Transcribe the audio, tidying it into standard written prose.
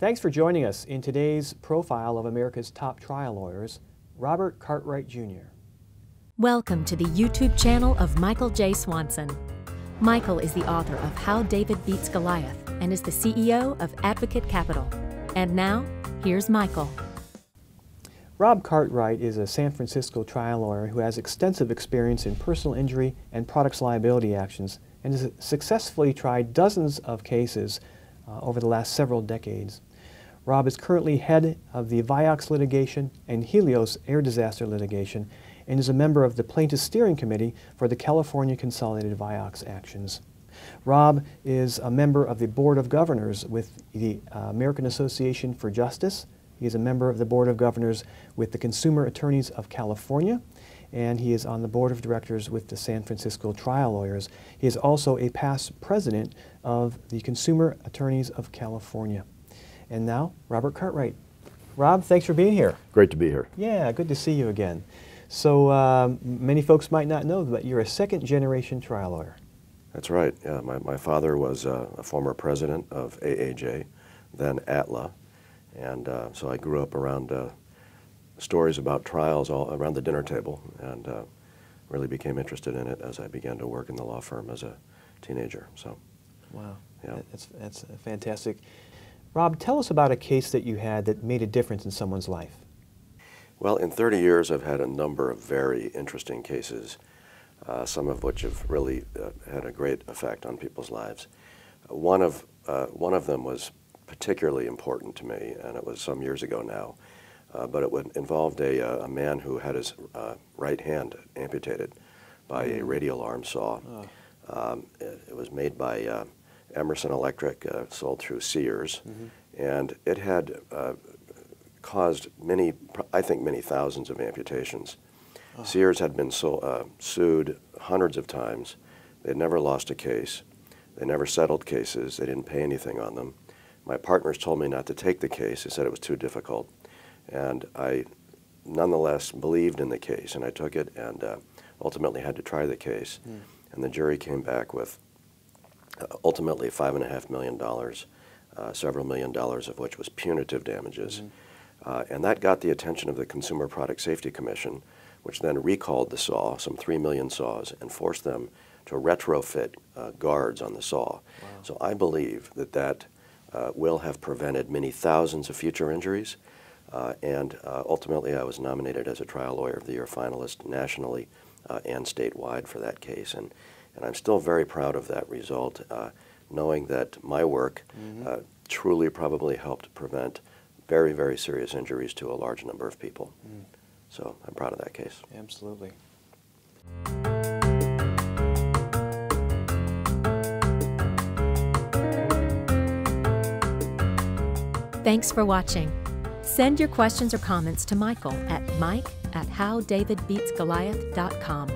Thanks for joining us in today's profile of America's top trial lawyers, Robert Cartwright, Jr. Welcome to the YouTube channel of Michael J. Swanson. Michael is the author of How David Beats Goliath and is the CEO of Advocate Capital. And now, here's Michael. Rob Cartwright is a San Francisco trial lawyer who has extensive experience in personal injury and products liability actions and has successfully tried dozens of cases over the last several decades. Rob is currently head of the Vioxx litigation and Helios air disaster litigation and is a member of the Plaintiff Steering Committee for the California Consolidated Vioxx actions. Rob is a member of the Board of Governors with the American Association for Justice. He is a member of the Board of Governors with the Consumer Attorneys of California, and he is on the Board of Directors with the San Francisco Trial Lawyers. He is also a past president of the Consumer Attorneys of California. And now, Robert Cartwright. Rob, thanks for being here. Great to be here. Yeah, good to see you again. So many folks might not know that you're a second-generation trial lawyer. That's right. Yeah, my father was a former president of AAJ, then ATLA, and so I grew up around stories about trials all around the dinner table, and really became interested in it as I began to work in the law firm as a teenager. So, wow, yeah, that's fantastic. Rob, tell us about a case that you had that made a difference in someone's life. Well, in 30 years, I've had a number of very interesting cases, some of which have really had a great effect on people's lives. One of them was particularly important to me, and it was some years ago now. But it involved a man who had his right hand amputated by a radial arm saw. It was made by Emerson Electric, sold through Sears, and it had caused many thousands of amputations. Sears had been sued hundreds of times. They'd never lost a case. They never settled cases. They didn't pay anything on them. My partners told me not to take the case. They said it was too difficult. And I nonetheless believed in the case, and I took it and ultimately had to try the case. And the jury came back with ultimately $5.5 million, several $1 million of which was punitive damages. And that got the attention of the Consumer Product Safety Commission, which then recalled the saw, some 3 million saws, and forced them to retrofit guards on the saw. Wow. So I believe that will have prevented many thousands of future injuries. And ultimately, I was nominated as a Trial Lawyer of the Year finalist nationally and statewide for that case. And I'm still very proud of that result, knowing that my work truly probably helped prevent very, very serious injuries to a large number of people. So I'm proud of that case. Absolutely. Thanks for watching. Send your questions or comments to Michael at mike@howdavidbeatsgoliath.com.